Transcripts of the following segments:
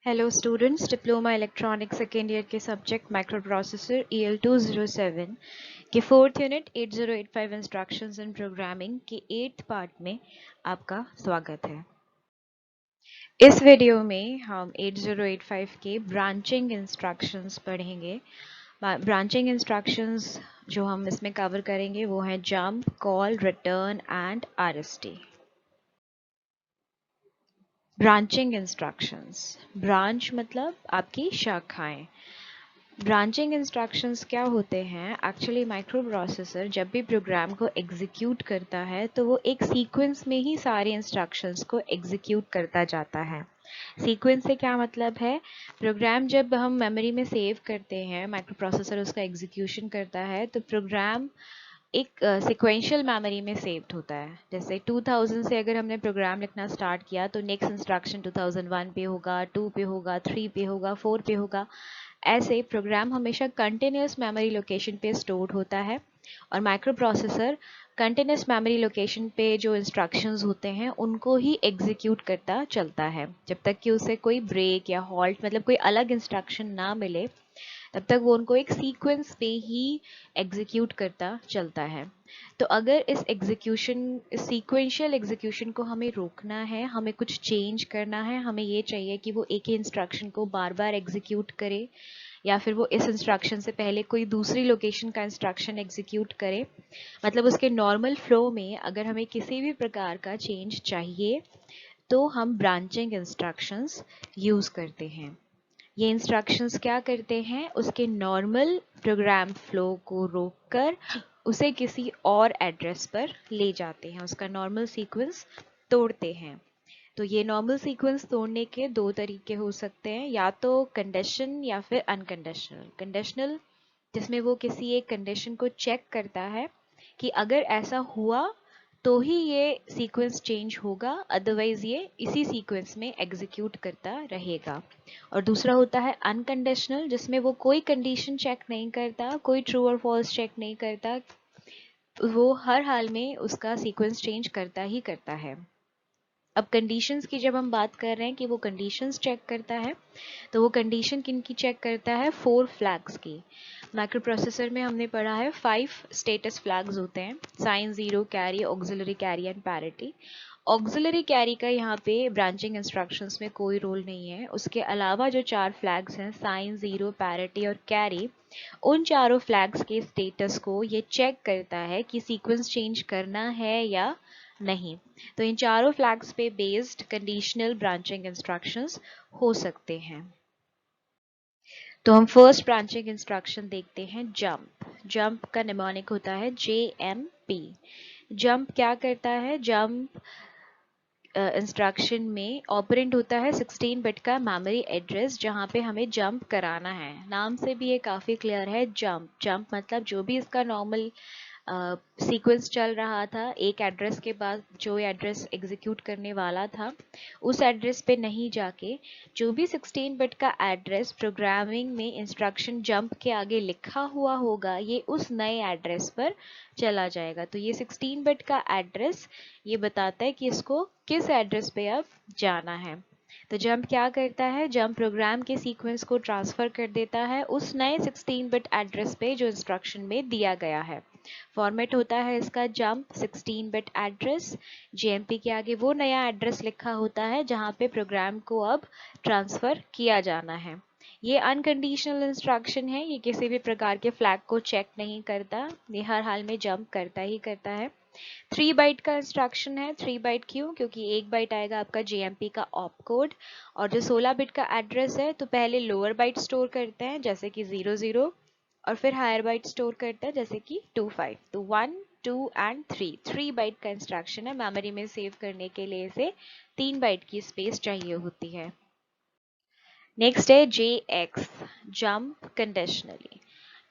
Hello students, diploma electronics second year के subject micro processor EL 207 के fourth unit 8085 instructions इन programming के 8th part में आपका स्वागत है। इस वीडियो में हम 8085 के ब्रांचिंग इंस्ट्रक्शंस पढ़ेंगे। ब्रांचिंग इंस्ट्रक्शंस जो हम इसमें कवर करेंगे वो हैं jump, call, return and RST। Branching instructions, branch मतलब आपकी शाखाएं। ब्रांचिंग इंस्ट्रक्शंस क्या होते हैं? एक्चुअली माइक्रो प्रोसेसर जब भी प्रोग्राम को एग्जीक्यूट करता है तो वो एक सीक्वेंस में ही सारे इंस्ट्रक्शंस को एग्जीक्यूट करता जाता है। सीक्वेंस से क्या मतलब है? प्रोग्राम जब हम मेमोरी में सेव करते हैं, माइक्रो प्रोसेसर उसका एग्जीक्यूशन करता है तो प्रोग्राम एक सिक्वेंशियल मेमोरी में सेव्ड होता है। जैसे 2000 से अगर हमने प्रोग्राम लिखना स्टार्ट किया तो नेक्स्ट इंस्ट्रक्शन 2001 पे होगा, 2 पे होगा, 3 पे होगा, 4 पे होगा। ऐसे प्रोग्राम हमेशा कंटिन्यूस मेमोरी लोकेशन पे स्टोर्ड होता है और micro processor continuous memory location पे जो इंस्ट्रक्शंस होते हैं उनको ही एग्जीक्यूट करता चलता है जब तक कि उसे कोई ब्रेक या हॉल्ट मतलब कोई अलग इंस्ट्रक्शन ना मिले, तब तक वो उनको एक सीक्वेंस पे ही एग्जीक्यूट करता चलता है। तो अगर इस सीक्वेंशियल एग्जीक्यूशन को हमें रोकना है, हमें कुछ चेंज करना है, हमें ये चाहिए कि वो एक ही इंस्ट्रक्शन को बार बार एग्जीक्यूट करे या फिर वो इस इंस्ट्रक्शन से पहले कोई दूसरी लोकेशन का इंस्ट्रक्शन एग्जीक्यूट करे, मतलब उसके नॉर्मल फ्लो में अगर हमें किसी भी प्रकार का चेंज चाहिए तो हम ब्रांचिंग इंस्ट्रक्शंस यूज करते हैं। ये इंस्ट्रक्शंस क्या करते हैं? उसके नॉर्मल प्रोग्राम फ्लो को रोककर उसे किसी और एड्रेस पर ले जाते हैं, उसका नॉर्मल सीक्वेंस तोड़ते हैं। तो ये नॉर्मल सीक्वेंस तोड़ने के दो तरीके हो सकते हैं, या तो कंडीशन या फिर अनकंडीशनल। कंडीशनल जिसमें वो किसी एक कंडीशन को चेक करता है कि अगर ऐसा हुआ तो ही ये सीक्वेंस चेंज होगा, अदरवाइज ये इसी सीक्वेंस में एग्जीक्यूट करता रहेगा। और दूसरा होता है अनकंडीशनल, जिसमें वो कोई कंडीशन चेक नहीं करता, कोई ट्रू और फॉल्स चेक नहीं करता, वो हर हाल में उसका सीक्वेंस चेंज करता ही करता है। अब कंडीशंस की जब हम बात कर रहे हैं कि वो कंडीशंस चेक करता है, तो वो कंडीशन किन की चेक करता है? 4 फ्लैग्स की। माइक्रो प्रोसेसर में हमने पढ़ा है 5 स्टेटस फ्लैग्स होते हैं: sign, zero, carry, auxiliary carry and parity. Auxiliary carry का यहाँ पे ब्रांचिंग इंस्ट्रक्शंस में कोई रोल नहीं है। उसके अलावा जो 4 फ्लैग्स हैं, साइन, जीरो, पैरिटी और कैरी, उन चारों फ्लैग्स के स्टेटस को ये चेक करता है कि सीक्वेंस चेंज करना है या नहीं। तो इन चारों फ्लैग्स पे बेस्ड कंडीशनल ब्रांचिंग इंस्ट्रक्शंस हो सकते हैं। तो हम फर्स्ट ब्रांचिंग इंस्ट्रक्शन देखते हैं, जंप। जंप का निमोनिक होता है JMP। जंप क्या करता है? जंप इंस्ट्रक्शन में ऑपरेंड होता है 16 बिट का मेमोरी एड्रेस जहां पे हमें जंप कराना है। नाम से भी ये काफी क्लियर है, जंप। जंप मतलब जो भी इसका नॉर्मल सीक्वेंस चल रहा था, एक एड्रेस के बाद जो एड्रेस एग्जीक्यूट करने वाला था उस एड्रेस पे नहीं जाके जो भी 16 बिट का एड्रेस प्रोग्रामिंग में इंस्ट्रक्शन जंप के आगे लिखा हुआ होगा, ये उस नए एड्रेस पर चला जाएगा। तो ये 16 बिट का एड्रेस ये बताता है कि इसको किस एड्रेस पे अब जाना है। तो जंप क्या करता है? जंप प्रोग्राम के सीक्वेंस को ट्रांसफर कर देता है उस नए 16 बिट एड्रेस पे जो इंस्ट्रक्शन में दिया गया है। फॉर्मेट होता है इसका जंप 16 बिट एड्रेस। JMP के आगे वो नया एड्रेस लिखा होता है जहां पे प्रोग्राम को अब ट्रांसफर किया जाना है। ये अनकंडीशनल इंस्ट्रक्शन है, ये किसी भी प्रकार के फ्लैग को चेक नहीं करता, ये हर हाल में जंप करता ही करता है। 3 बाइट का इंस्ट्रक्शन है। 3 बाइट क्यों? क्योंकि 1 बाइट आएगा आपका JMP का ऑप कोड, और जो 16 बिट का एड्रेस है तो पहले लोअर बाइट स्टोर करते हैं जैसे कि 00, और फिर हायर बाइट स्टोर करता है जैसे कि 25। तो 1, 2 एंड 3, 3 बाइट का इंस्ट्रक्शन है। मेमोरी में सेव करने के लिए इसे 3 बाइट की स्पेस चाहिए होती है। नेक्स्ट है JX, जंप कंडीशनली।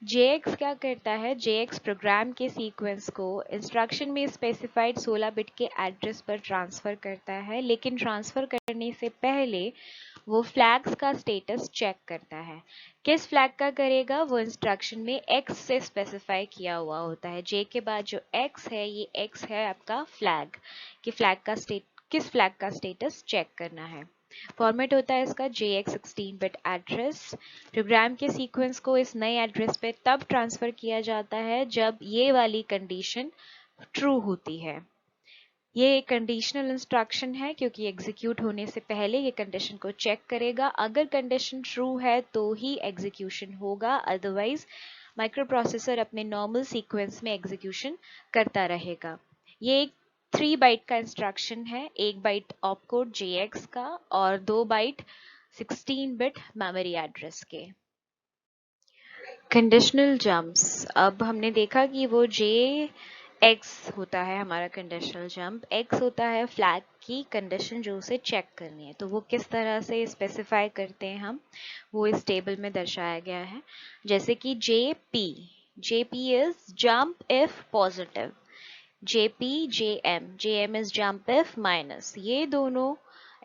JX क्या करता है? JX प्रोग्राम के सीक्वेंस को इंस्ट्रक्शन में स्पेसिफाइड 16 बिट के एड्रेस पर ट्रांसफर करता है, लेकिन ट्रांसफर करने से पहले वो फ्लैग्स का स्टेटस चेक करता है। किस फ्लैग का करेगा? वो इंस्ट्रक्शन में X से स्पेसिफाई किया हुआ होता है। J के बाद जो X है, ये X है आपका फ्लैग, कि फ्लैग का किस फ्लैग का स्टेटस चेक करना है। फॉर्मेट होता है इसका JX 16 बिट एड्रेस। प्रोग्राम के सीक्वेंस को इस नए एड्रेस पे तब ट्रांसफर किया जाता है जब ये वाली कंडीशन ट्रू होती है। ये एक कंडीशनल इंस्ट्रक्शन है क्योंकि एग्जीक्यूट होने से पहले ये कंडीशन को चेक करेगा। अगर कंडीशन ट्रू है तो ही एग्जीक्यूशन होगा, अदरवाइज माइक्रो प्रोसेसर अपने नॉर्मल सीक्वेंस में एग्जीक्यूशन करता रहेगा। ये एक 3 बाइट का इंस्ट्रक्शन है, 1 बाइट ऑपकोड JX का और 2 बाइट 16 बिट मेमोरी एड्रेस के। कंडीशनल जंप्स, अब हमने देखा कि वो X होता है हमारा कंडीशनल जंप, X होता है फ्लैग की कंडीशन जो उसे चेक करनी है। तो वो किस तरह से स्पेसिफाई करते हैं हम, वो इस टेबल में दर्शाया गया है। जैसे कि JP is jump if positive, JM is jump if minus. ये दोनों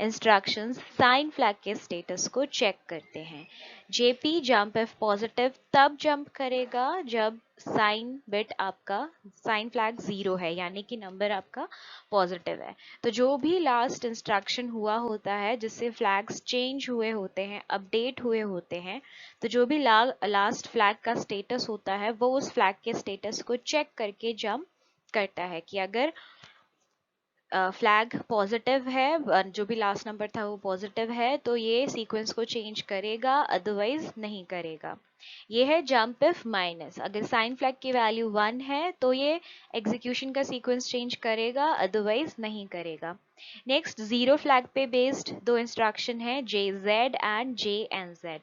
इंस्ट्रक्शंस साइन फ्लैग के स्टेटस को चेक करते हैं। JP जंप इफ पॉजिटिव तब जंप करेगा जब साइन बिट आपका, साइन फ्लैग 0 है, यानी कि नंबर आपका पॉजिटिव है। तो जो भी लास्ट इंस्ट्रक्शन हुआ होता है जिससे फ्लैग्स चेंज हुए होते हैं, अपडेट हुए होते हैं, तो जो भी लास्ट फ्लैग का स्टेटस होता है वो उस फ्लैग के स्टेटस को चेक करके जंप करता है कि अगर फ्लैग पॉजिटिव है, जो भी लास्ट नंबर था वो पॉजिटिव है, तो ये सीक्वेंस को चेंज करेगा, अदरवाइज नहीं करेगा। ये है जंप इफ माइनस। अगर साइन फ्लैग की वैल्यू 1 है तो ये एग्जीक्यूशन का सीक्वेंस चेंज करेगा, अदरवाइज नहीं करेगा। नेक्स्ट, जीरो फ्लैग पे बेस्ड 2 इंस्ट्रक्शन है, JZ and JNZ।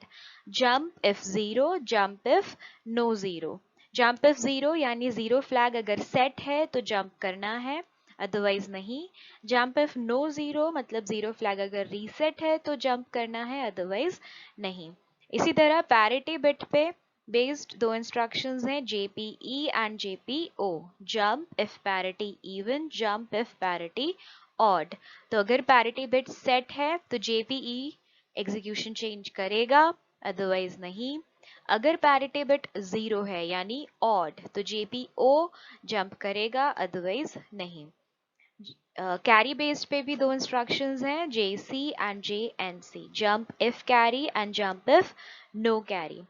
Jump if 0, jump if no 0। Jump if 0 यानी 0 फ्लैग अगर सेट है तो जंप करना है, अदरवाइज नहीं। जंप इफ नो 0 मतलब 0 फ्लैग अगर रीसेट है तो जंप करना है, अदरवाइज नहीं। इसी तरह पैरिटी बिट पे बेस्ड 2 इंस्ट्रक्शंस हैं, JPE and JPO। Jump if parity even, jump if parity odd. तो अगर पैरिटी बिट सेट है तो JPE एग्जीक्यूशन चेंज करेगा, अदरवाइज नहीं। अगर पैरिटी बिट 0 है यानी ऑड तो JPO जंप करेगा, अदरवाइज नहीं। कैरी बेस्ड पे भी 2 इंस्ट्रक्शंस हैं, JC and JNC। Jump if carry and jump if no carry.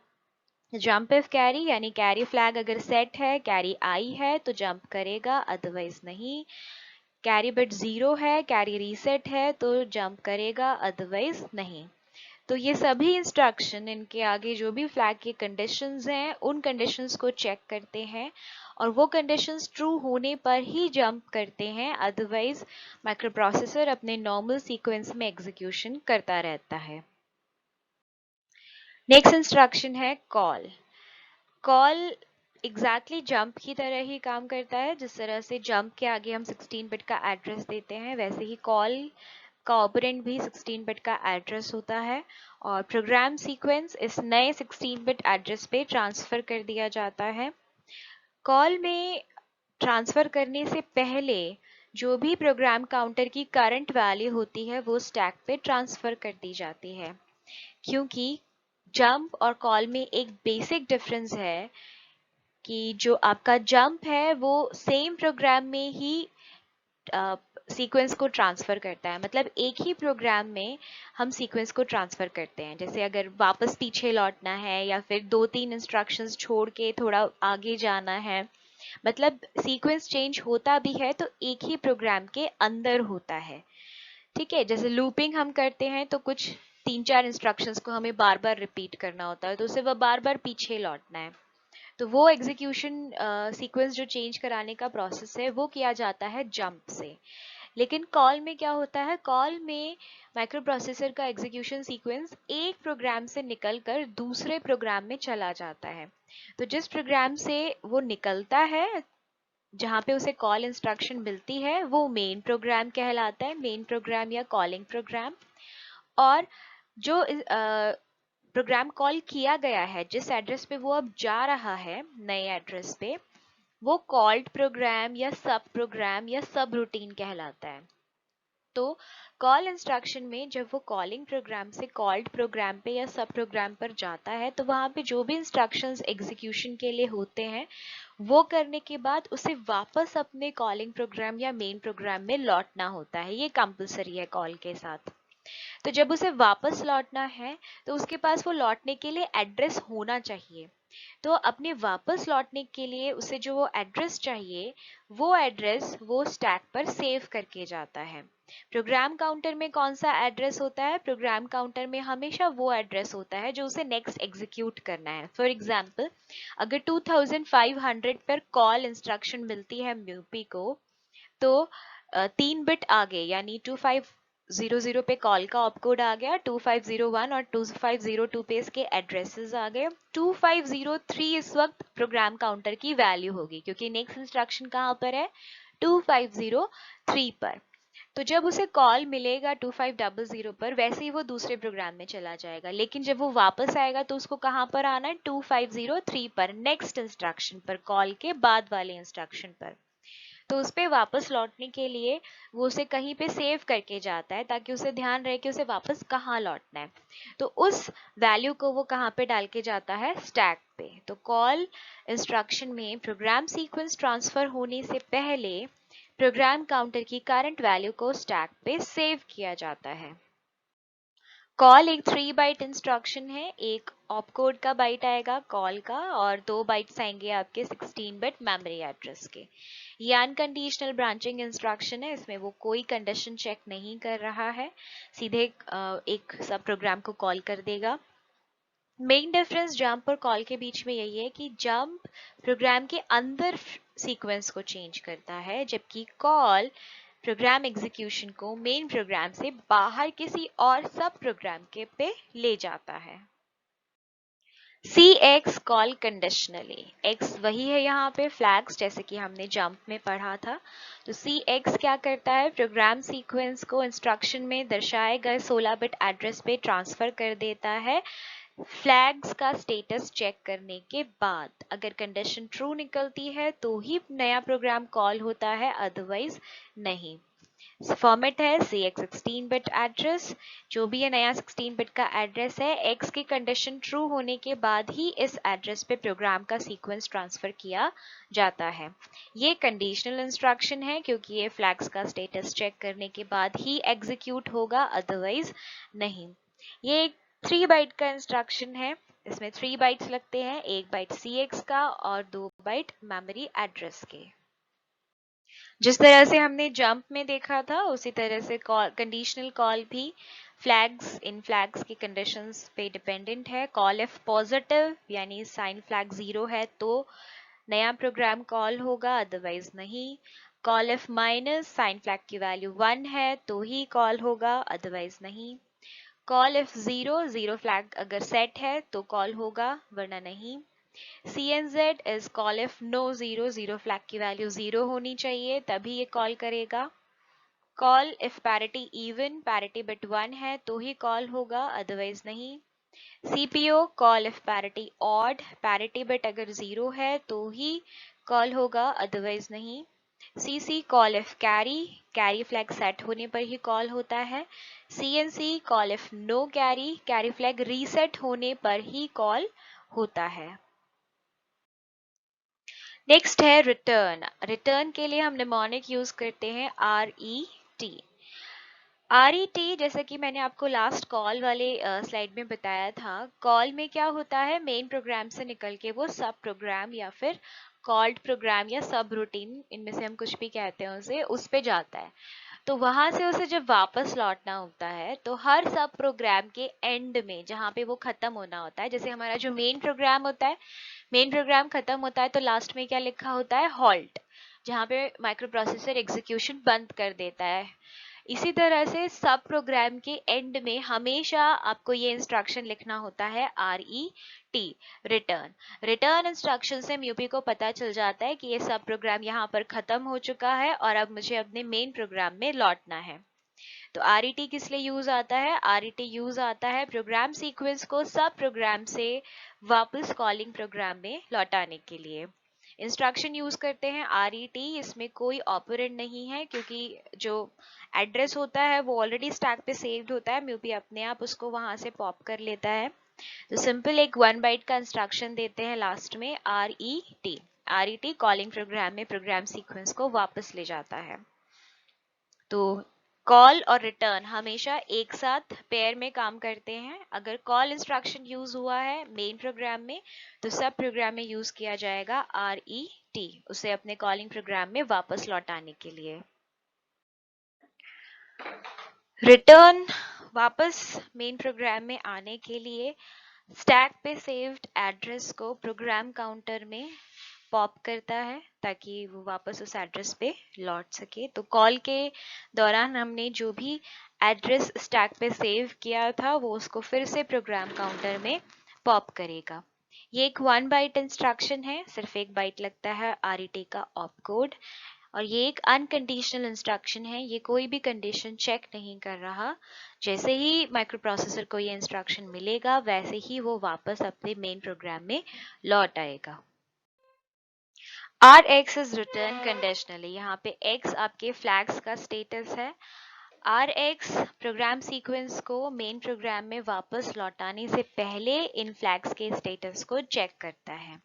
Jump if carry यानी कैरी फ्लैग अगर सेट है, कैरी आई है तो जंप करेगा, अदरवाइज नहीं। कैरी बिट 0 है, कैरी रीसेट है तो जंप करेगा, अदरवाइज नहीं। तो ये सभी इंस्ट्रक्शन, इनके आगे जो भी फ्लैग की कंडीशंस हैं उन कंडीशंस को चेक करते हैं और वो कंडीशंस ट्रू होने पर ही जंप करते हैं, अदरवाइज माइक्रो प्रोसेसर अपने नॉर्मल सीक्वेंस में एग्जीक्यूशन करता रहता है। नेक्स्ट इंस्ट्रक्शन है कॉल। कॉल एग्जैक्टली जंप की तरह ही काम करता है। जिस तरह से जंप के आगे हम 16 बिट का एड्रेस देते हैं, वैसे ही कॉल का ऑपरेंड भी 16 बिट का एड्रेस होता है और प्रोग्राम सीक्वेंस इस नए 16 बिट एड्रेस पे ट्रांसफर कर दिया जाता है। कॉल में ट्रांसफर करने से पहले जो भी प्रोग्राम काउंटर की करंट वैल्यू होती है वो स्टैक पे ट्रांसफर कर दी जाती है, क्योंकि जंप और कॉल में एक बेसिक डिफरेंस है कि जो आपका जंप है वो सेम प्रोग्राम में ही सीक्वेंस को ट्रांसफर करता है। मतलब एक ही प्रोग्राम में हम सीक्वेंस को ट्रांसफर करते हैं। जैसे अगर वापस पीछे लौटना है या फिर 2-3 इंस्ट्रक्शंस छोड़ के थोड़ा आगे जाना है, मतलब सीक्वेंस चेंज होता भी है तो एक ही प्रोग्राम के अंदर होता है। ठीक है, जैसे लूपिंग हम करते हैं तो कुछ 3-4 इंस्ट्रक्शंस को हमें बार बार रिपीट करना होता है, तो उसे वह बार बार पीछे लौटना है। तो वो एग्जीक्यूशन सीक्वेंस जो चेंज कराने का प्रोसेस है वो किया जाता है जंप से। लेकिन कॉल में क्या होता है, कॉल में माइक्रो प्रोसेसर का एग्जीक्यूशन सीक्वेंस एक प्रोग्राम से निकलकर दूसरे प्रोग्राम में चला जाता है। तो जिस प्रोग्राम से वो निकलता है, जहाँ पे उसे कॉल इंस्ट्रक्शन मिलती है, वो मेन प्रोग्राम कहलाता है, मेन प्रोग्राम या कॉलिंग प्रोग्राम। और जो प्रोग्राम कॉल किया गया है, जिस एड्रेस पे वो अब जा रहा है नए एड्रेस पे, वो कॉल्ड प्रोग्राम या सब प्रोग्राम या सब रूटीन कहलाता है। तो कॉल इंस्ट्रक्शन में जब वो कॉलिंग प्रोग्राम से कॉल्ड प्रोग्राम पे या सब प्रोग्राम पर जाता है, तो वहां पे जो भी इंस्ट्रक्शंस एग्जीक्यूशन के लिए होते हैं वो करने के बाद उसे वापस अपने कॉलिंग प्रोग्राम या मेन प्रोग्राम में लौटना होता है। ये कंपलसरी है कॉल के साथ। तो जब उसे वापस लौटना है तो उसके पास वो लौटने के लिए एड्रेस होना चाहिए। तो अपने वापस लौटने के लिए उसे जो वो एड्रेस चाहिए, वो एड्रेस वो स्टैक पर सेव करके जाता है। प्रोग्राम काउंटर में कौन सा एड्रेस होता है? प्रोग्राम काउंटर में हमेशा वो एड्रेस होता है जो उसे नेक्स्ट एग्जीक्यूट करना है। फॉर एग्जाम्पल, अगर 2500 पर कॉल इंस्ट्रक्शन मिलती है म्यूपी को, तो 3 बिट आगे यानी 2500 पे कॉल का ऑपकोड आ गया, 2501 और 2502 पे इसके एड्रेसेस आ गए। 2503 इस वक्त प्रोग्राम काउंटर की वैल्यू होगी क्योंकि नेक्स्ट इंस्ट्रक्शन कहाँ पर है? 2503 पर। तो जब उसे कॉल मिलेगा 2500 पर, वैसे ही वो दूसरे प्रोग्राम में चला जाएगा, लेकिन जब वो वापस आएगा तो उसको कहाँ पर आना है? 2503 पर, नेक्स्ट इंस्ट्रक्शन पर, कॉल के बाद वाले इंस्ट्रक्शन पर। तो उस पे वापस लौटने के लिए वो उसे कहीं पे सेव करके जाता है ताकि उसे ध्यान रहे कि उसे वापस कहाँ लौटना है। तो उस वैल्यू को वो कहाँ पे डाल के जाता है? स्टैक पे। तो कॉल इंस्ट्रक्शन में प्रोग्राम सीक्वेंस ट्रांसफर होने से पहले प्रोग्राम काउंटर की करंट वैल्यू को स्टैक पे सेव किया जाता है। कॉल एक 3 बाइट इंस्ट्रक्शन है, एक ऑपकोड का बाइट आएगा कॉल का और 2 बाइट्स आएंगे आपके 16 बिट मेमोरी एड्रेस के। ये अनकंडीशनल ब्रांचिंग इंस्ट्रक्शन है, इसमें वो कोई कंडीशन चेक नहीं कर रहा है, सीधे एक सब प्रोग्राम को कॉल कर देगा। मेन डिफरेंस जंप और कॉल के बीच में यही है कि जंप प्रोग्राम के अंदर सीक्वेंस को चेंज करता है, जबकि कॉल प्रोग्राम एग्जीक्यूशन को मेन प्रोग्राम से बाहर किसी और सब प्रोग्राम के पे ले जाता है। सी एक्स कॉल कंडीशनली, एक्स वही है यहाँ पे फ्लैग्स जैसे कि हमने जंप में पढ़ा था। तो सी एक्स क्या करता है? प्रोग्राम सीक्वेंस को इंस्ट्रक्शन में दर्शाए गए 16 बिट एड्रेस पे ट्रांसफर कर देता है फ्लैग्स का स्टेटस चेक करने के बाद। अगर कंडीशन ट्रू निकलती है तो ही नया प्रोग्राम कॉल होता है, अदरवाइज नहीं। फॉर्मेट है CX 16 बिट एड्रेस। जो भी ये नया 16 बिट का एड्रेस है, X की कंडीशन ट्रू होने के बाद ही इस एड्रेस पे प्रोग्राम का सीक्वेंस ट्रांसफर किया जाता है। ये कंडीशनल इंस्ट्रक्शन है क्योंकि ये फ्लैग्स का स्टेटस चेक करने के बाद ही एग्जीक्यूट होगा, अदरवाइज नहीं। ये एक 3 बाइट का इंस्ट्रक्शन है, इसमें 3 बाइट्स लगते हैं, 1 बाइट CX का और 2 बाइट मेमोरी एड्रेस के। जिस तरह से हमने जंप में देखा था उसी तरह से कंडीशनल कॉल भी फ्लैग्स, इन फ्लैग्स की कंडीशंस पे डिपेंडेंट है। कॉल इफ पॉजिटिव यानी साइन फ्लैग 0 है तो नया प्रोग्राम कॉल होगा, अदरवाइज नहीं। Call if minus, sign flag की वैल्यू 1 है तो ही कॉल होगा, अदरवाइज नहीं। कॉल इफ 0, 0 फ्लैग अगर सेट है तो कॉल होगा, वरना नहीं। CNZ is call if no 0, 0 flag की वैल्यू 0 होनी चाहिए तभी ये कॉल करेगा। Call if parity even, parity bit 1 है तो ही कॉल होगा, अदरवाइज नहीं। CPO call if parity odd, parity bit अगर 0 है तो ही कॉल होगा, अदरवाइज नहीं। CC call if carry, carry flag set होने पर ही कॉल होता है। CNC call if no carry, carry flag reset होने पर ही कॉल होता है। नेक्स्ट है रिटर्न। रिटर्न के लिए हम निमोनिक यूज करते हैं RET। RET जैसा कि मैंने आपको लास्ट कॉल वाले स्लाइड में बताया था, कॉल में क्या होता है? मेन प्रोग्राम से निकल के वो सब प्रोग्राम या फिर कॉल्ड प्रोग्राम या सब रूटीन, इनमें से हम कुछ भी कहते हैं उसे, उस पे जाता है। तो वहां से उसे जब वापस लौटना होता है तो हर सब प्रोग्राम के एंड में जहाँ पे वो खत्म होना होता है, जैसे हमारा जो मेन प्रोग्राम होता है, मेन प्रोग्राम खत्म होता है तो लास्ट में क्या लिखा होता है? हॉल्ट, जहाँ पे माइक्रो प्रोसेसर एग्जीक्यूशन बंद कर देता है। इसी तरह से सब प्रोग्राम के एंड में हमेशा आपको ये इंस्ट्रक्शन लिखना होता है RET, रिटर्न। रिटर्न इंस्ट्रक्शन से म्यूपी को पता चल जाता है कि ये सब प्रोग्राम यहाँ पर खत्म हो चुका है और अब मुझे अपने मेन प्रोग्राम में लौटना है। तो RET किस लिए यूज आता है? RET यूज आता है प्रोग्राम सीक्वेंस को सब प्रोग्राम से वापस कॉलिंग प्रोग्राम में लौटाने के लिए। इंस्ट्रक्शन यूज करते हैं RET, इसमें कोई ऑपरेंड नहीं है क्योंकि जो एड्रेस होता है वो ऑलरेडी स्टैक पे सेव्ड होता है, म्यूपी अपने आप उसको वहां से पॉप कर लेता है। तो सिंपल एक 1 बाइट का इंस्ट्रक्शन देते हैं लास्ट में RET। RET कॉलिंग प्रोग्राम में प्रोग्राम सीक्वेंस को वापस ले जाता है। तो कॉल और रिटर्न हमेशा एक साथ पेयर में काम करते हैं। अगर कॉल इंस्ट्रक्शन यूज हुआ है मेन प्रोग्राम में तो सब प्रोग्राम में यूज किया जाएगा RET, उसे अपने कॉलिंग प्रोग्राम में वापस लौटाने के लिए। रिटर्न वापस मेन प्रोग्राम में आने के लिए स्टैक पे सेव्ड एड्रेस को प्रोग्राम काउंटर में पॉप करता है ताकि वो वापस उस एड्रेस पे लौट सके। तो कॉल के दौरान हमने जो भी एड्रेस स्टैक पे सेव किया था वो उसको फिर से प्रोग्राम काउंटर में पॉप करेगा। ये एक 1 बाइट इंस्ट्रक्शन है, सिर्फ 1 बाइट लगता है RET का ऑप कोड, और ये एक अनकंडीशनल इंस्ट्रक्शन है। ये कोई भी कंडीशन चेक नहीं कर रहा। जैसे ही माइक्रो प्रोसेसर को ये इंस्ट्रक्शन मिलेगा वैसे ही वो वापस अपने मेन प्रोग्राम में लौट आएगा। Rx is returned conditionally। यहाँ पे x आपके फ्लैग्स का स्टेटस है। Rx प्रोग्राम सीक्वेंस को मेन प्रोग्राम में वापस लौटाने से पहले इन फ्लैग्स के स्टेटस को चेक करता है।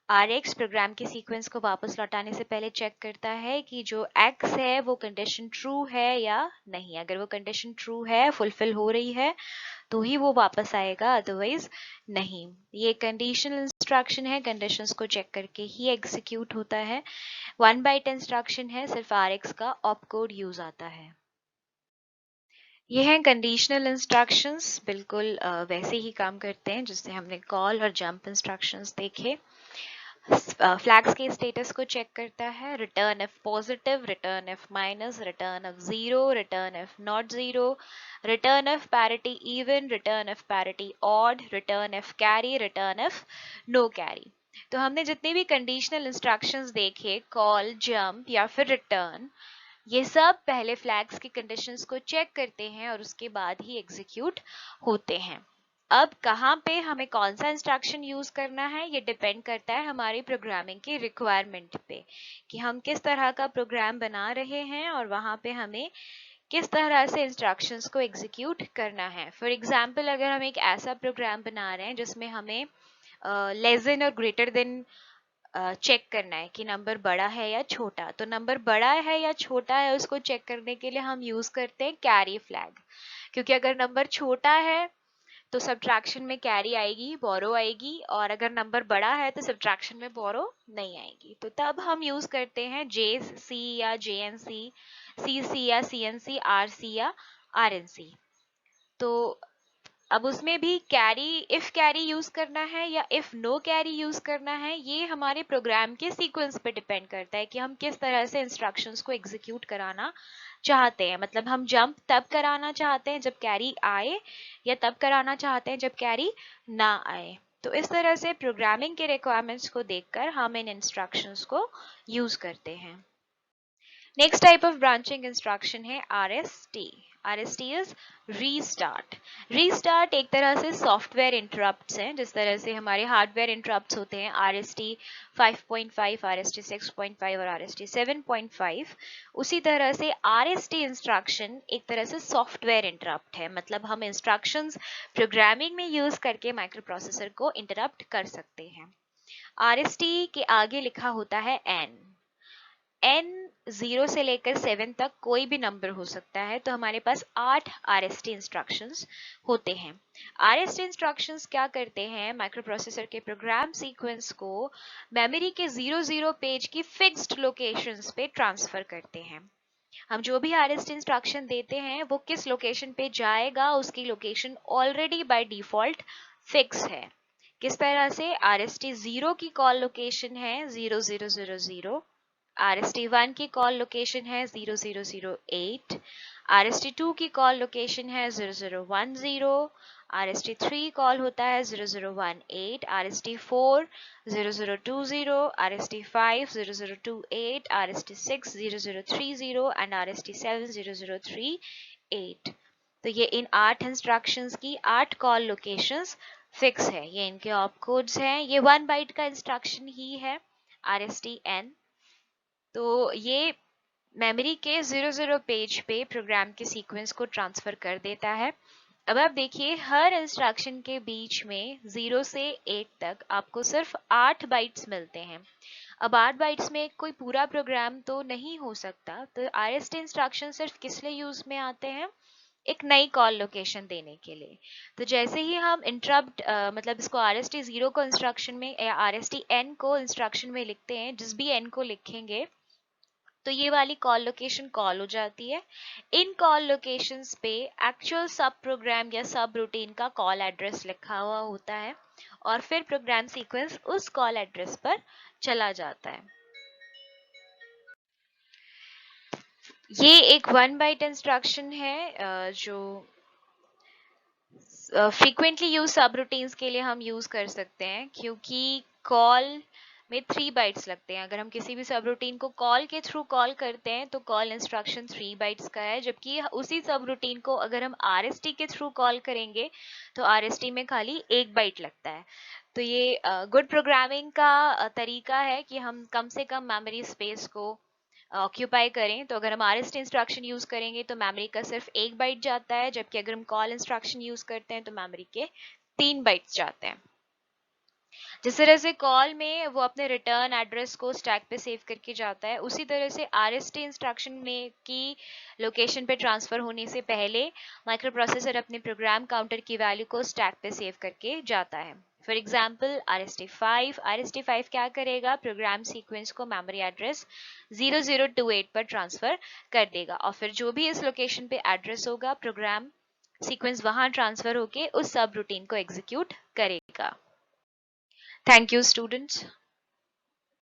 Rx प्रोग्राम के सीक्वेंस को वापस लौटाने से पहले चेक करता है कि जो x है वो कंडीशन ट्रू है या नहीं। अगर वो कंडीशन ट्रू है, फुलफिल हो रही है, तो ही वो वापस आएगा, अदरवाइज नहीं। ये कंडीशनल इंस्ट्रक्शन है, कंडीशंस को चेक करके ही एग्जीक्यूट होता है। 1 बाइट इंस्ट्रक्शन है, सिर्फ Rx का ऑप कोड यूज आता है। ये हैं कंडीशनल इंस्ट्रक्शंस, बिल्कुल वैसे ही काम करते हैं जिससे हमने कॉल और जंप इंस्ट्रक्शंस देखे। फ्लैग्स के स्टेटस को चेक करता है। Return if positive, return if minus, return if zero, return if not zero, return if parity even, return if parity odd, return if carry, return if no carry. तो हमने जितने भी conditional instructions देखे, call, jump या फिर return, ये सब पहले फ्लैग्स की कंडीशंस को चेक करते हैं और उसके बाद ही एग्जीक्यूट होते हैं। अब कहाँ पे हमें कौन सा इंस्ट्रक्शन यूज करना है ये डिपेंड करता है हमारी प्रोग्रामिंग की रिक्वायरमेंट पे, कि हम किस तरह का प्रोग्राम बना रहे हैं और वहां पे हमें किस तरह से इंस्ट्रक्शंस को एग्जीक्यूट करना है। फॉर एग्जाम्पल, अगर हम एक ऐसा प्रोग्राम बना रहे हैं जिसमें हमें लेस देन और ग्रेटर देन चेक करना है कि नंबर बड़ा है या छोटा, तो नंबर बड़ा है या छोटा है उसको चेक करने के लिए हम यूज करते हैं कैरी फ्लैग। क्योंकि अगर नंबर छोटा है तो सब्ट्रैक्शन में कैरी आएगी, बोरो आएगी, और अगर नंबर बड़ा है तो सब्ट्रैक्शन में बोरो नहीं आएगी। तो तब हम यूज करते हैं JC या JNC, CC या CNC, RC या RNC। तो अब उसमें भी कैरी, इफ कैरी यूज करना है या इफ नो कैरी यूज करना है, ये हमारे प्रोग्राम के सीक्वेंस पे डिपेंड करता है कि हम किस तरह से इंस्ट्रक्शंस को एग्जीक्यूट कराना चाहते हैं। मतलब हम जंप तब कराना चाहते हैं जब कैरी आए, या तब कराना चाहते हैं जब कैरी ना आए। तो इस तरह से प्रोग्रामिंग के रिक्वायरमेंट्स को देखकर हम इन इंस्ट्रक्शंस को यूज करते हैं। Next type of branching instruction है RST। RST is restart. Restart एक तरह से सॉफ्टवेयर इंटरप्ट्स हैं, जिस तरह से हमारे हार्डवेयर इंटरप्ट्स होते हैं RST 5.5, RST 6.5 और RST 7.5, उसी तरह से RST इंस्ट्रक्शन एक तरह से सॉफ्टवेयर इंटरप्ट है। मतलब हम इंस्ट्रक्शंस प्रोग्रामिंग में यूज करके माइक्रो प्रोसेसर को इंटरप्ट कर सकते हैं। RST के आगे लिखा होता है n 0 से लेकर 7 तक कोई भी नंबर हो सकता है। तो हमारे पास 8 RST इंस्ट्रक्शंस होते हैं। RST इंस्ट्रक्शंस क्या करते हैं, माइक्रो प्रोसेसर के प्रोग्राम सीक्वेंस को मेमोरी के 00 पेज की फिक्स्ड लोकेशंस पे ट्रांसफर करते हैं। हम जो भी RST इंस्ट्रक्शन देते हैं वो किस लोकेशन पे जाएगा, उसकी location already by default fix है। किस तरह से, RST 0 की कॉल लोकेशन है 0000, RST 1 की कॉल लोकेशन है 0008, RST 2 की कॉल लोकेशन है 0010, RST 3 कॉल होता है 0018, RST 4 0020, RST 5 0028, RST 6 0030 and RST 7 0038। तो ये इन 8 इंस्ट्रक्शंस की 8 कॉल लोकेशंस फिक्स है। ये इनके ऑप कोड्स हैं। ये 1 बाइट का इंस्ट्रक्शन ही है RST n। तो ये मेमोरी के 00 पेज पे प्रोग्राम के सीक्वेंस को ट्रांसफर कर देता है। अब आप देखिए, हर इंस्ट्रक्शन के बीच में 0 से 8 तक आपको सिर्फ 8 बाइट्स मिलते हैं। अब 8 बाइट्स में कोई पूरा प्रोग्राम तो नहीं हो सकता, तो RST इंस्ट्रक्शन सिर्फ किस लिए यूज में आते हैं, एक नई कॉल लोकेशन देने के लिए। तो जैसे ही हम इंटरप्ट मतलब इसको RST 0 को इंस्ट्रक्शन में या RST n को इंस्ट्रक्शन में लिखते हैं, जिस भी n को लिखेंगे तो ये वाली कॉल लोकेशन कॉल हो जाती है। इन कॉल लोकेशंस पे एक्चुअल सब प्रोग्राम या सब रूटीन का कॉल एड्रेस लिखा हुआ होता है और फिर प्रोग्राम सीक्वेंस उस कॉल एड्रेस पर चला जाता है। ये एक 1 बाइट इंस्ट्रक्शन है जो फ्रीक्वेंटली यूज सब रूटीन्स के लिए हम यूज कर सकते हैं, क्योंकि कॉल में 3 बाइट्स लगते हैं। अगर हम किसी भी सब रूटीन को कॉल के थ्रू कॉल करते हैं तो कॉल इंस्ट्रक्शन 3 बाइट्स का है, जबकि उसी सब रूटीन को अगर हम RST के थ्रू कॉल करेंगे तो RST में खाली 1 बाइट लगता है। तो ये गुड प्रोग्रामिंग का तरीका है कि हम कम से कम मेमोरी स्पेस को ऑक्यूपाई करें। तो अगर हम RST इंस्ट्रक्शन यूज करेंगे तो मेमोरी का सिर्फ 1 बाइट जाता है, जबकि अगर हम कॉल इंस्ट्रक्शन यूज करते हैं तो मेमोरी के 3 बाइट्स जाते हैं। जिस तरह से कॉल में वो अपने रिटर्न एड्रेस को स्टैक पे सेव करके जाता है, उसी तरह से RST इंस्ट्रक्शन में की लोकेशन पे ट्रांसफर होने से पहले माइक्रो प्रोसेसर अपने प्रोग्राम काउंटर की वैल्यू को स्टैक पे सेव करके जाता है। फॉर एग्जाम्पल RST5 क्या करेगा, प्रोग्राम सीक्वेंस को मेमोरी एड्रेस 0028 पर ट्रांसफर कर देगा और फिर जो भी इस लोकेशन पे एड्रेस होगा, प्रोग्राम सीक्वेंस वहां ट्रांसफर होके उस सब रूटीन को एग्जीक्यूट करेगा। Thank you, students.